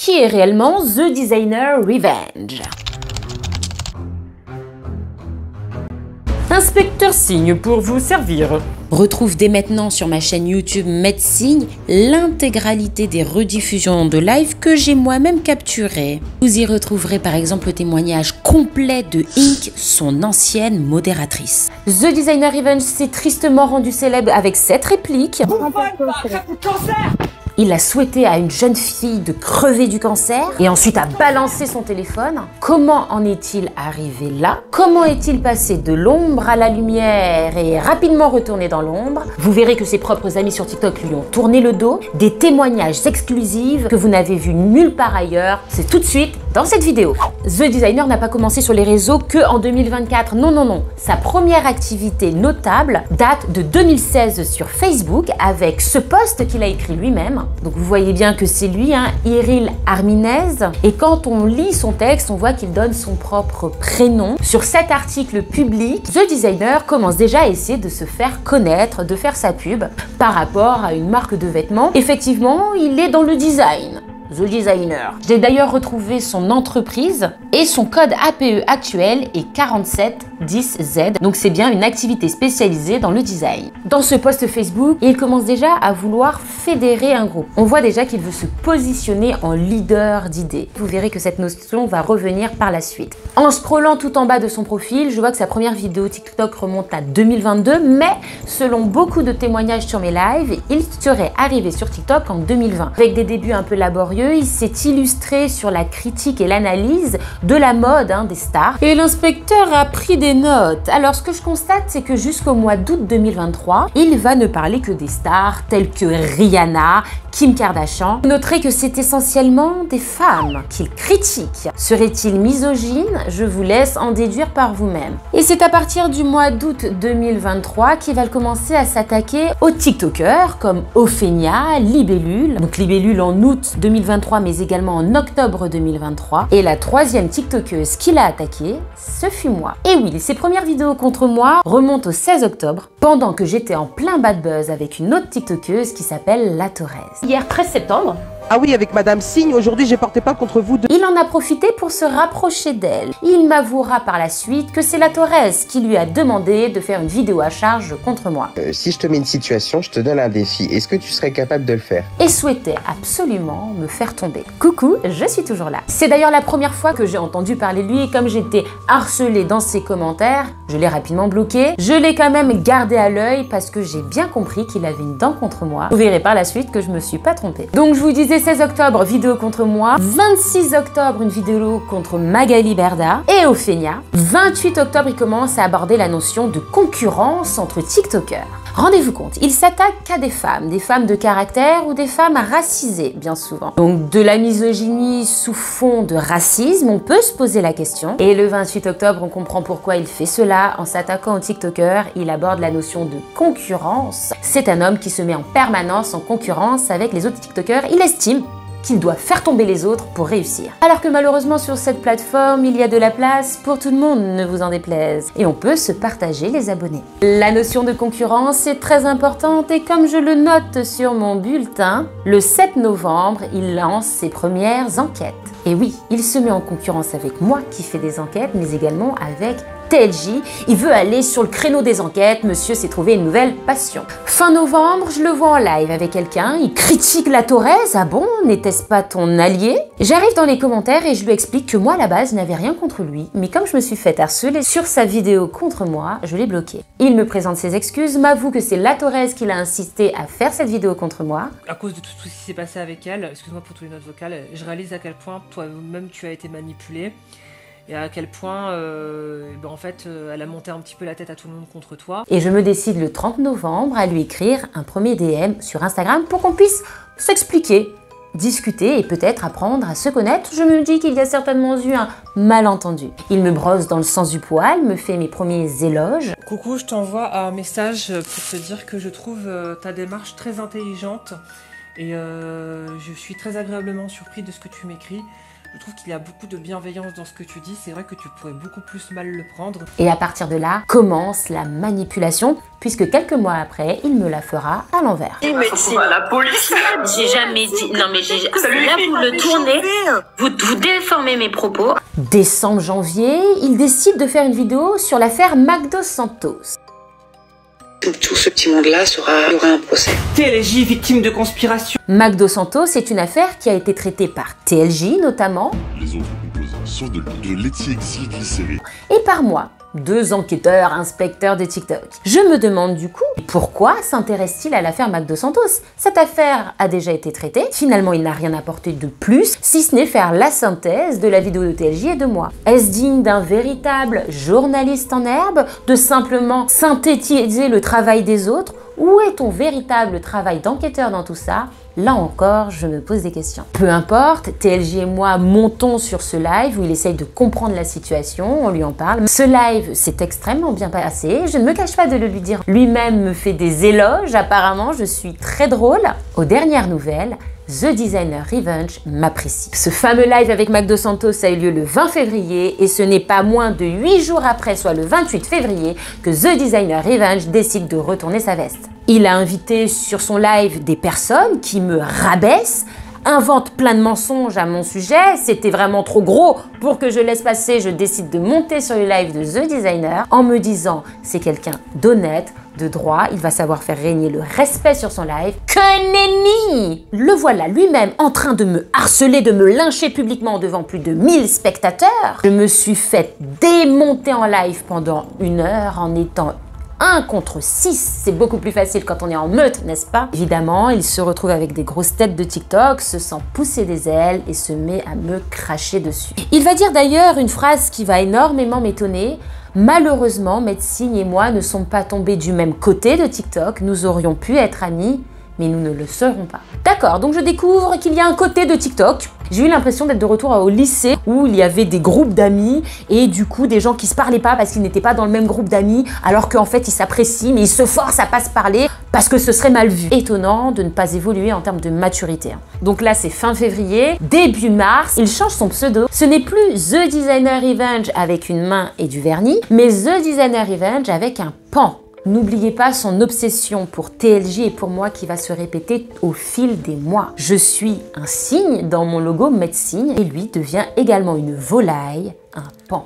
Qui est réellement The Designer Revenge? Inspecteur Signe pour vous servir. Retrouve dès maintenant sur ma chaîne YouTube MedSigne l'intégralité des rediffusions de live que j'ai moi-même capturées. Vous y retrouverez par exemple le témoignage complet de Ink, son ancienne modératrice. The Designer Revenge s'est tristement rendu célèbre avec cette réplique. Il a souhaité à une jeune fille de crever du cancer et ensuite a balancé son téléphone. Comment en est-il arrivé là? Comment est-il passé de l'ombre à la lumière et rapidement retourné dans l'ombre? Vous verrez que ses propres amis sur TikTok lui ont tourné le dos. Des témoignages exclusifs que vous n'avez vu nulle part ailleurs. C'est tout de suite dans cette vidéo. The Designer n'a pas commencé sur les réseaux que en 2024. Non, non, non. Sa première activité notable date de 2016 sur Facebook avec ce post qu'il a écrit lui-même. Donc vous voyez bien que c'est lui, Iril Arminez. Et quand on lit son texte, on voit qu'il donne son propre prénom. Sur cet article public, The Designer commence déjà à essayer de se faire connaître, de faire sa pub par rapport à une marque de vêtements. Effectivement, il est dans le design. The Designer. J'ai d'ailleurs retrouvé son entreprise et son code APE actuel est 4710Z. Donc c'est bien une activité spécialisée dans le design. Dans ce post Facebook, il commence déjà à vouloir fédérer un groupe. On voit déjà qu'il veut se positionner en leader d'idées. Vous verrez que cette notion va revenir par la suite. En scrollant tout en bas de son profil, je vois que sa première vidéo TikTok remonte à 2022, mais selon beaucoup de témoignages sur mes lives, il serait arrivé sur TikTok en 2020. Avec des débuts un peu laborieux, il s'est illustré sur la critique et l'analyse de la mode des stars. Et l'inspecteur a pris des notes. Alors ce que je constate, c'est que jusqu'au mois d'août 2023, il va ne parler que des stars telles que Rihanna, Kim Kardashian. Vous noterez que c'est essentiellement des femmes qu'il critique. Serait-il misogyne? Je vous laisse en déduire par vous-même. Et c'est à partir du mois d'août 2023 qu'il va commencer à s'attaquer aux TikTokers comme Ophénia, Libellule. Donc Libellule en août 2023, mais également en octobre 2023. Et la troisième TikTokeuse qu'il a attaquée, ce fut moi. Et oui, ses premières vidéos contre moi remontent au 16 octobre, pendant que j'étais en plein bad buzz avec une autre TikTokeuse qui s'appelle La Thorez. Hier 13 septembre, ah oui, avec Madame Signe, aujourd'hui j'ai porté pas contre vous deux. Il en a profité pour se rapprocher d'elle. Il m'avouera par la suite que c'est La Thorez qui lui a demandé de faire une vidéo à charge contre moi. Si je te mets une situation, je te donne un défi. Est-ce que tu serais capable de le faire? Et souhaitait absolument me faire tomber. Coucou, je suis toujours là. C'est d'ailleurs la première fois que j'ai entendu parler de lui et comme j'étais harcelée dans ses commentaires, je l'ai rapidement bloqué. Je l'ai quand même gardé à l'œil parce que j'ai bien compris qu'il avait une dent contre moi. Vous verrez par la suite que je me suis pas trompée. Donc je vous disais 16 octobre, vidéo contre moi. 26 octobre, une vidéo contre Magali Berda et Ophénia. 28 octobre, il commence à aborder la notion de concurrence entre TikTokers. Rendez-vous compte, il s'attaque qu'à des femmes de caractère ou des femmes racisées, bien souvent. Donc de la misogynie sous fond de racisme, on peut se poser la question. Et le 28 octobre, on comprend pourquoi il fait cela. En s'attaquant aux TikTokers, il aborde la notion de concurrence. C'est un homme qui se met en permanence en concurrence avec les autres TikTokers. Il estime qu'il doit faire tomber les autres pour réussir. Alors que malheureusement sur cette plateforme, il y a de la place pour tout le monde, ne vous en déplaise. Et on peut se partager les abonnés. La notion de concurrence est très importante et comme je le note sur mon bulletin, le 7 novembre, il lance ses premières enquêtes. Et oui, il se met en concurrence avec moi qui fais des enquêtes, mais également avec TLJ. Il veut aller sur le créneau des enquêtes, monsieur s'est trouvé une nouvelle passion. Fin novembre, je le vois en live avec quelqu'un, il critique La Thorez. Ah bon, n'était-ce pas ton allié? J'arrive dans les commentaires et je lui explique que moi à la base je n'avais rien contre lui, mais comme je me suis fait harceler sur sa vidéo contre moi, je l'ai bloqué. Il me présente ses excuses, m'avoue que c'est La Thorez qui l'a incité à faire cette vidéo contre moi. À cause de tout ce qui s'est passé avec elle, excuse-moi pour tous les notes vocales, je réalise à quel point toi-même tu as été manipulée. Et à quel point, en fait, elle a monté un petit peu la tête à tout le monde contre toi. Et je me décide le 30 novembre à lui écrire un premier DM sur Instagram pour qu'on puisse s'expliquer, discuter et peut-être apprendre à se connaître. Je me dis qu'il y a certainement eu un malentendu. Il me brosse dans le sens du poil, me fait mes premiers éloges. Coucou, je t'envoie un message pour te dire que je trouve ta démarche très intelligente Et je suis très agréablement surpris de ce que tu m'écris. Je trouve qu'il y a beaucoup de bienveillance dans ce que tu dis. C'est vrai que tu pourrais beaucoup plus mal le prendre. Et à partir de là, commence la manipulation, puisque quelques mois après, il me la fera à l'envers. Mais c'est la police. J'ai jamais dit. Non mais j'ai. Là vous le tournez. Vous déformez mes propos. Décembre, janvier, il décide de faire une vidéo sur l'affaire Magdo Santos. Tout ce petit monde-là il y aura un procès. TLJ, victime de conspiration. Magdo Santos est une affaire qui a été traitée par TLJ notamment. Les autres composants sont de l'éthylglycérine. Et par moi, 2 enquêteurs, inspecteurs de TikTok. Je me demande du coup, pourquoi s'intéresse-t-il à l'affaire Magdo Santos? Cette affaire a déjà été traitée, finalement il n'a rien apporté de plus, si ce n'est faire la synthèse de la vidéo de TLJ et de moi. Est-ce digne d'un véritable journaliste en herbe de simplement synthétiser le travail des autres? Où est ton véritable travail d'enquêteur dans tout ça? Là encore, je me pose des questions. Peu importe, TLJ et moi montons sur ce live où il essaye de comprendre la situation, on lui en parle. Ce live s'est extrêmement bien passé, je ne me cache pas de le lui dire. Lui-même me fait des éloges, apparemment je suis très drôle. Aux dernières nouvelles, The Designer Revenge m'apprécie. Ce fameux live avec Magdo Santos a eu lieu le 20 février et ce n'est pas moins de 8 jours après, soit le 28 février, que The Designer Revenge décide de retourner sa veste. Il a invité sur son live des personnes qui me rabaissent, invente plein de mensonges à mon sujet, c'était vraiment trop gros pour que je laisse passer, je décide de monter sur le live de The Designer en me disant c'est quelqu'un d'honnête, de droit, il va savoir faire régner le respect sur son live. Que nenni! Le voilà lui-même en train de me harceler, de me lyncher publiquement devant plus de 1000 spectateurs. Je me suis fait démonter en live pendant 1 heure en étant 1 contre 6, c'est beaucoup plus facile quand on est en meute, n'est-ce pas? Évidemment, il se retrouve avec des grosses têtes de TikTok, se sent pousser des ailes et se met à me cracher dessus. Il va dire d'ailleurs une phrase qui va énormément m'étonner. Malheureusement, Medsigne et moi ne sommes pas tombés du même côté de TikTok, nous aurions pu être amis, mais nous ne le serons pas. D'accord, donc je découvre qu'il y a un côté de TikTok. J'ai eu l'impression d'être de retour au lycée où il y avait des groupes d'amis et du coup des gens qui se parlaient pas parce qu'ils n'étaient pas dans le même groupe d'amis alors qu'en fait ils s'apprécient mais ils se forcent à pas se parler parce que ce serait mal vu. Étonnant de ne pas évoluer en termes de maturité. Donc là c'est fin février, début mars, il change son pseudo. Ce n'est plus The Designer Revenge avec une main et du vernis, mais The Designer Revenge avec un pan. N'oubliez pas son obsession pour TLJ et pour moi qui va se répéter au fil des mois. Je suis un cygne dans mon logo Medsigne et lui devient également une volaille, un pan.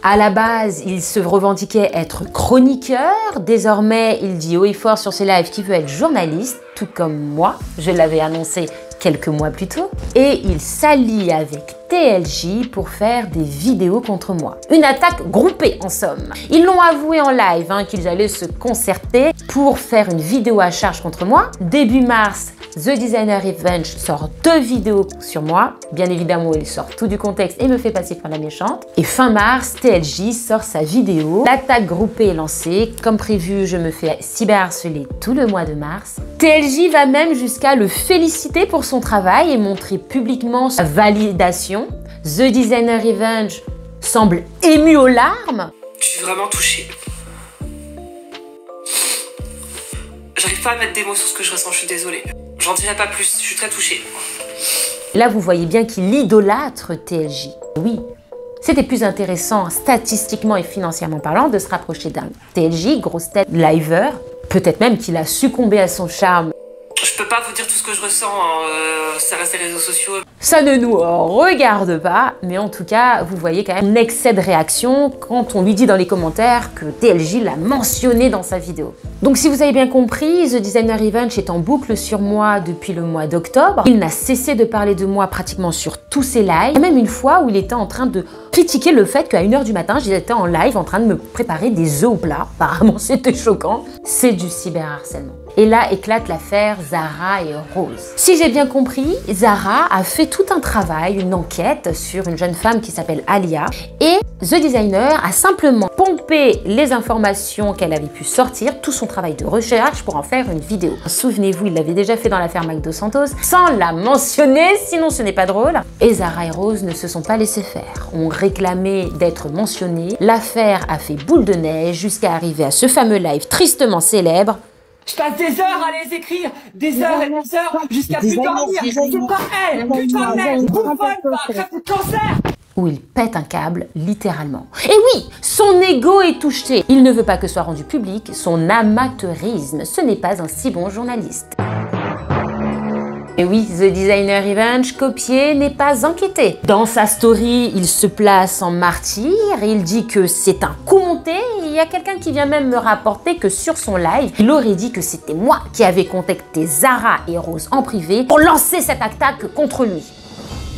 À la base, il se revendiquait être chroniqueur. Désormais, il dit haut et fort sur ses lives qu'il veut être journaliste, tout comme moi. Je l'avais annoncé quelques mois plus tôt. Et il s'allie avec TLJ pour faire des vidéos contre moi. Une attaque groupée en somme. Ils l'ont avoué en live qu'ils allaient se concerter pour faire une vidéo à charge contre moi. Début mars, The Designer Revenge sort 2 vidéos sur moi. Bien évidemment, il sort tout du contexte et me fait passer pour la méchante. Et fin mars, TLJ sort sa vidéo. L'attaque groupée est lancée. Comme prévu, je me fais cyberharceler tout le mois de mars. TLJ va même jusqu'à le féliciter pour son travail et montrer publiquement sa validation. The Designer Revenge semble ému aux larmes. Je suis vraiment touchée. J'arrive pas à mettre des mots sur ce que je ressens, je suis désolée. J'en dirai pas plus, je suis très touchée. Là, vous voyez bien qu'il idolâtre TLJ. Oui, c'était plus intéressant statistiquement et financièrement parlant de se rapprocher d'un TLJ, grosse tête liver. Peut-être même qu'il a succombé à son charme. Je peux pas vous dire tout ce que je ressens, ça reste les réseaux sociaux. Ça ne nous regarde pas, mais en tout cas, vous voyez quand même un excès de réaction quand on lui dit dans les commentaires que TLJ l'a mentionné dans sa vidéo. Donc si vous avez bien compris, The Designer Revenge est en boucle sur moi depuis le mois d'octobre. Il n'a cessé de parler de moi pratiquement sur tous ses lives. Il y a même une fois où il était en train de critiquer le fait qu'à 1 h du matin, j'étais en live en train de me préparer des œufs au plat. Apparemment, c'était choquant. C'est du cyberharcèlement. Et là éclate l'affaire Zara et Rose. Si j'ai bien compris, Zara a fait tout un travail, une enquête sur une jeune femme qui s'appelle Alia et The Designer a simplement pompé les informations qu'elle avait pu sortir, tout son travail de recherche pour en faire une vidéo. Souvenez-vous, il l'avait déjà fait dans l'affaire Magdo Santos sans la mentionner, sinon ce n'est pas drôle. Et Zara et Rose ne se sont pas laissés faire, ont réclamé d'être mentionnés. L'affaire a fait boule de neige jusqu'à arriver à ce fameux live tristement célèbre Je passe des heures à les écrire, des heures et des heures, jusqu'à plus dormir. C'est pas elle, putain de merde, bouffonne, crève de cancer. Où il pète un câble, littéralement. Et oui, son ego est touché. Il ne veut pas que soit rendu public son amateurisme. Ce n'est pas un si bon journaliste. Et oui, The Designer Revenge, copié, n'est pas inquiété. Dans sa story, il se place en martyr, il dit que c'est un coup monté, et il y a quelqu'un qui vient même me rapporter que sur son live, il aurait dit que c'était moi qui avais contacté Zara et Rose en privé pour lancer cette attaque contre lui.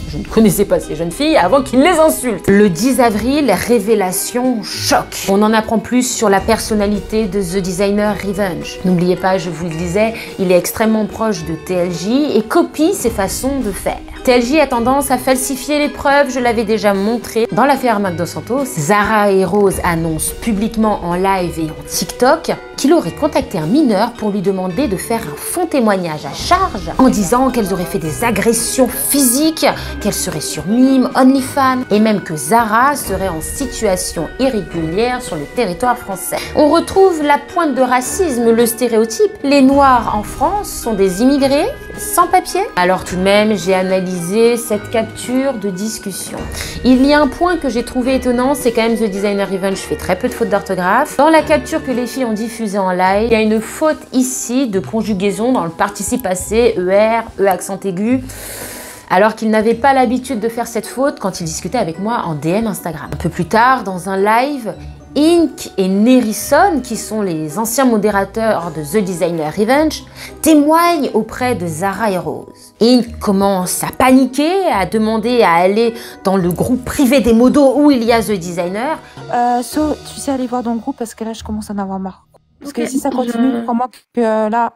Je ne connaissais pas ces jeunes filles avant qu'ils les insultent. Le 10 avril, révélation choc. On en apprend plus sur la personnalité de The Designer Revenge. N'oubliez pas, je vous le disais, il est extrêmement proche de TLJ et copie ses façons de faire. TLJ a tendance à falsifier les preuves, je l'avais déjà montré dans l'affaire McDo Santos. Zara et Rose annoncent publiquement en live et en TikTok qu'il aurait contacté un mineur pour lui demander de faire un faux témoignage à charge en disant qu'elles auraient fait des agressions physiques, qu'elles seraient sur Mime, OnlyFans et même que Zara serait en situation irrégulière sur le territoire français. On retrouve la pointe de racisme, le stéréotype. Les Noirs en France sont des immigrés sans papier. Alors tout de même, j'ai analysé cette capture de discussion. Il y a un point que j'ai trouvé étonnant, c'est quand même The Designer Revenge fait très peu de fautes d'orthographe. Dans la capture que les filles ont diffusée en live, il y a une faute ici de conjugaison dans le participe passé, ER, E accent aigu, alors qu'il n'avait pas l'habitude de faire cette faute quand il discutait avec moi en DM Instagram. Un peu plus tard, dans un live, Ink et Nerison, qui sont les anciens modérateurs de The Designer Revenge, témoignent auprès de Zara et Rose. Ink commence à paniquer, à demander à aller dans le groupe privé des modos où il y a The Designer. Tu sais aller voir dans le groupe parce que là je commence à en avoir marre. Parce que si ça continue, crois-moi que là...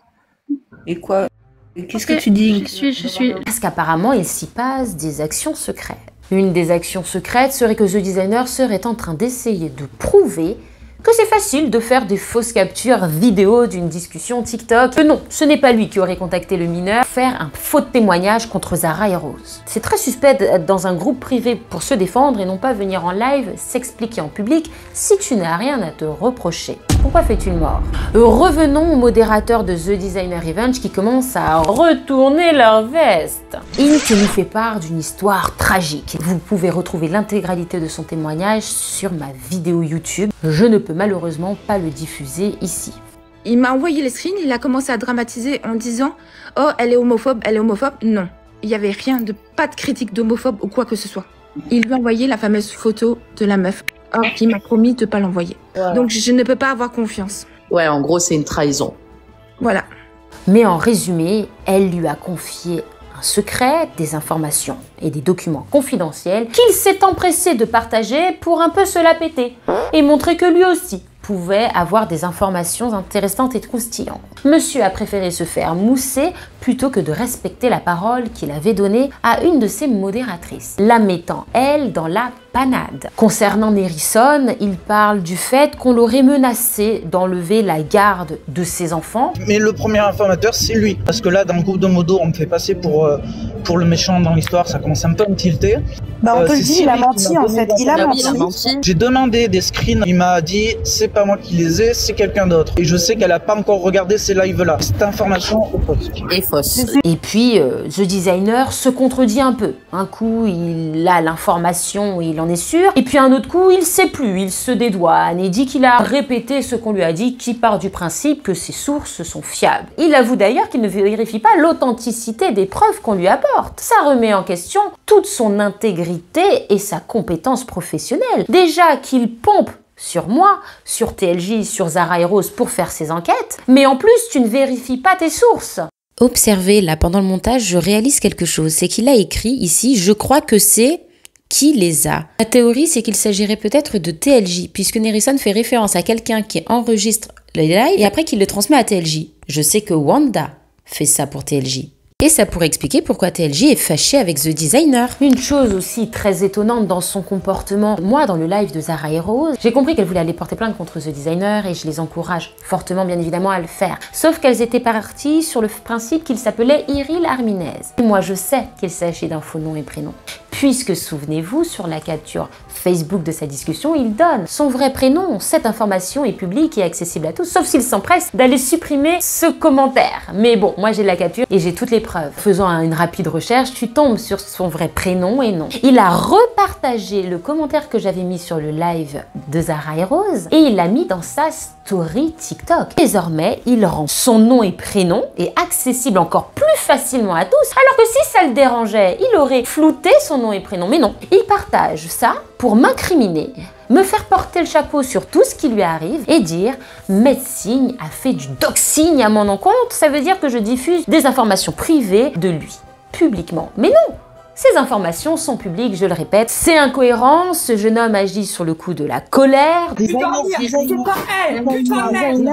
Et quoi? Qu'est-ce que tu dis? Je suis... Parce qu'apparemment, il s'y passe des actions secrètes. Une des actions secrètes serait que The Designer serait en train d'essayer de prouver que c'est facile de faire des fausses captures vidéo d'une discussion TikTok. Que non, ce n'est pas lui qui aurait contacté le mineur pour faire un faux témoignage contre Zara et Rose. C'est très suspect d'être dans un groupe privé pour se défendre et non pas venir en live s'expliquer en public si tu n'as rien à te reprocher. Pourquoi fais-tu le mort? Revenons aux modérateurs de The Designer Revenge qui commencent à retourner leur veste. Ink nous fait part d'une histoire tragique. Vous pouvez retrouver l'intégralité de son témoignage sur ma vidéo YouTube. Je ne peux malheureusement pas le diffuser ici. Il m'a envoyé les screens, il a commencé à dramatiser en disant « Oh, elle est homophobe, elle est homophobe ». Non, il n'y avait rien, pas de critique d'homophobe ou quoi que ce soit. Il lui a envoyé la fameuse photo de la meuf. Or, il m'a promis de ne pas l'envoyer. Ouais. Donc, je ne peux pas avoir confiance. Ouais, en gros, c'est une trahison. Voilà. Mais en résumé, elle lui a confié un secret, des informations et des documents confidentiels qu'il s'est empressé de partager pour un peu se la péter et montrer que lui aussi pouvait avoir des informations intéressantes et croustillantes. Monsieur a préféré se faire mousser plutôt que de respecter la parole qu'il avait donnée à une de ses modératrices, la mettant, elle, dans la panade. Concernant Nerison, il parle du fait qu'on l'aurait menacé d'enlever la garde de ses enfants. Mais le premier informateur, c'est lui. Parce que là, dans le groupe de modo, on me fait passer pour le méchant dans l'histoire, ça commence un peu à me tilter. Bah on peut le dire, il a menti en fait, il a menti. J'ai demandé des screens, il m'a dit c'est pas moi qui les ai, c'est quelqu'un d'autre. Et je sais qu'elle a pas encore regardé ces lives-là. Cette information est fausse. Et puis, The Designer se contredit un peu. Un coup, il a l'information, il en est sûr. Et puis un autre coup, il sait plus, il se dédouane et dit qu'il a répété ce qu'on lui a dit, qui part du principe que ses sources sont fiables. Il avoue d'ailleurs qu'il ne vérifie pas l'authenticité des preuves qu'on lui apporte. Ça remet en question toute son intégrité et sa compétence professionnelle. Déjà qu'il pompe sur moi, sur TLJ, sur Zara et Rose pour faire ses enquêtes, mais en plus tu ne vérifies pas tes sources. Observez, là pendant le montage, je réalise quelque chose, c'est qu'il a écrit ici, je crois que c'est qui les a. La théorie, c'est qu'il s'agirait peut-être de TLJ, puisque Nerison fait référence à quelqu'un qui enregistre les lives et après qu'il le transmet à TLJ. Je sais que Wanda fait ça pour TLJ. Et ça pourrait expliquer pourquoi TLJ est fâché avec The Designer. Une chose aussi très étonnante dans son comportement, moi dans le live de Zara et Rose, j'ai compris qu'elle voulait aller porter plainte contre The Designer et je les encourage fortement bien évidemment à le faire. Sauf qu'elles étaient parties sur le principe qu'il s'appelait Iril Arminez. Et moi je sais qu'il s'agit d'un faux nom et prénom. puisque, souvenez-vous, sur la capture Facebook de sa discussion, il donne son vrai prénom. Cette information est publique et accessible à tous, sauf s'il s'empresse d'aller supprimer ce commentaire. Mais bon, moi j'ai la capture et j'ai toutes les preuves. Faisant une rapide recherche, tu tombes sur son vrai prénom et nom. Il a repartagé le commentaire que j'avais mis sur le live de Zara et Rose et il l'a mis dans sa story TikTok. Désormais, il rend son nom et prénom est accessible encore plus facilement à tous, alors que si ça le dérangeait, il aurait flouté son nom et prénom. Mais non, il partage ça pour m'incriminer, me faire porter le chapeau sur tout ce qui lui arrive et dire « Medsigne a fait du doxing à mon encontre », ça veut dire que je diffuse des informations privées de lui, publiquement. Mais non! Ces informations sont publiques, je le répète. C'est incohérent, ce jeune homme agit sur le coup de la colère,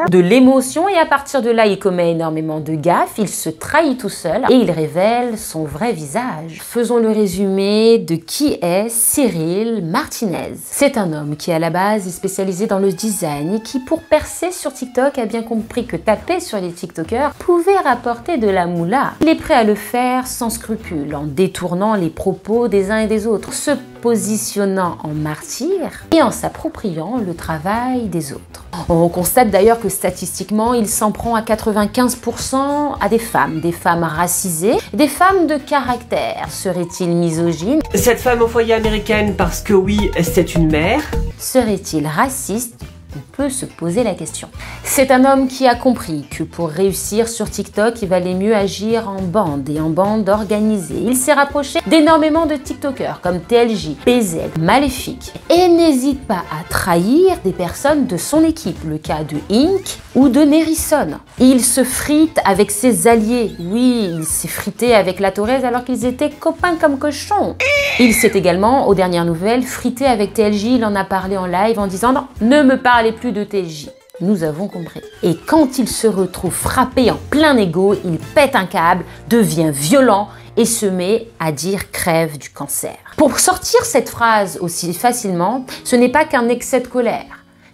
de l'émotion et à partir de là, il commet énormément de gaffes, il se trahit tout seul et il révèle son vrai visage. Faisons le résumé de qui est Cyril Martinez. C'est un homme qui à la base est spécialisé dans le design et qui pour percer sur TikTok a bien compris que taper sur les TikTokers pouvait rapporter de la moula. Il est prêt à le faire sans scrupule, en détournant les propos des uns et des autres, se positionnant en martyr et en s'appropriant le travail des autres. On constate d'ailleurs que statistiquement, il s'en prend à 95% à des femmes racisées, des femmes de caractère. Serait-il misogyne? Cette femme au foyer américaine parce que oui, c'est une mère. Serait-il raciste? On peut se poser la question. C'est un homme qui a compris que pour réussir sur TikTok, il valait mieux agir en bande et en bande organisée. Il s'est rapproché d'énormément de TikTokers comme TLJ, PZ, Maléfique et n'hésite pas à trahir des personnes de son équipe, le cas de Ink ou de Nerison. Il se frite avec ses alliés. Oui, il s'est frité avec la Torres alors qu'ils étaient copains comme cochons. Il s'est également, aux dernières nouvelles, frité avec TLJ. Il en a parlé en live en disant « Non, ne me parlez plus de TLJ ». Nous avons compris. Et quand il se retrouve frappé en plein égo, il pète un câble, devient violent et se met à dire « crève du cancer ». Pour sortir cette phrase aussi facilement, ce n'est pas qu'un excès de colère.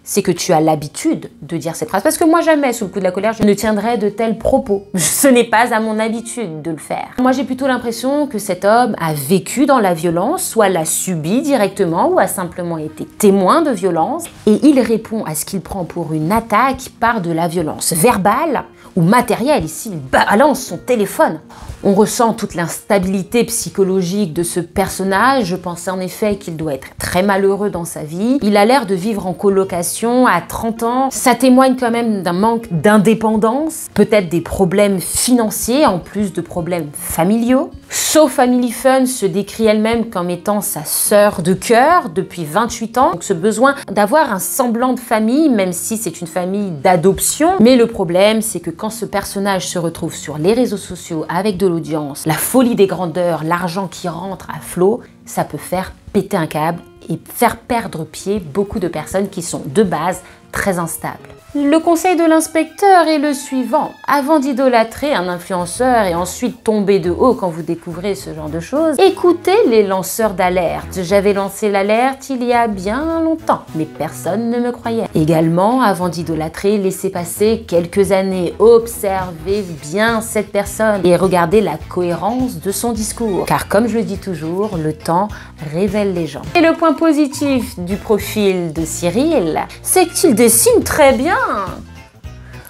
C'est que tu as l'habitude de dire cette phrase. Parce que moi, jamais, sous le coup de la colère, je ne tiendrai de tels propos. Ce n'est pas à mon habitude de le faire. Moi, j'ai plutôt l'impression que cet homme a vécu dans la violence, soit l'a subi directement, ou a simplement été témoin de violence. Et il répond à ce qu'il prend pour une attaque par de la violence verbale ou matérielle. Ici, il balance son téléphone. On ressent toute l'instabilité psychologique de ce personnage. Je pense en effet qu'il doit être très malheureux dans sa vie. Il a l'air de vivre en colocation à 30 ans. Ça témoigne quand même d'un manque d'indépendance, peut-être des problèmes financiers en plus de problèmes familiaux. So Family Fun se décrit elle-même comme étant sa sœur de cœur depuis 28 ans. Donc ce besoin d'avoir un semblant de famille, même si c'est une famille d'adoption. Mais le problème, c'est que quand ce personnage se retrouve sur les réseaux sociaux avec de l'audience, la folie des grandeurs, l'argent qui rentre à flot, ça peut faire péter un câble et faire perdre pied beaucoup de personnes qui sont de base très instables. Le conseil de l'inspecteur est le suivant. Avant d'idolâtrer un influenceur et ensuite tomber de haut quand vous découvrez ce genre de choses, écoutez les lanceurs d'alerte. J'avais lancé l'alerte il y a bien longtemps, mais personne ne me croyait. Également, avant d'idolâtrer, laissez passer quelques années. Observez bien cette personne et regardez la cohérence de son discours. Car comme je le dis toujours, le temps révèle les gens. Et le point positif du profil de Cyril, c'est qu'il dessine très bien.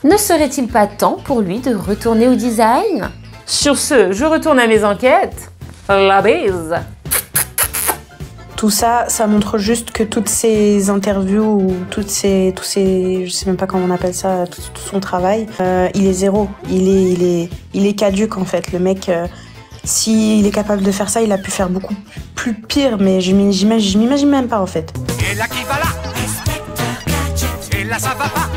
Ne serait-il pas temps pour lui de retourner au design? Sur ce, je retourne à mes enquêtes. La bise! Tout ça, ça montre juste que toutes ces interviews ou tous ces, je sais même pas comment on appelle ça, tout son travail, il est zéro. Il est caduque en fait. Le mec, s'il est capable de faire ça, il a pu faire beaucoup plus pire, mais je m'imagine même pas en fait. Et là qui va là, et là ça va pas.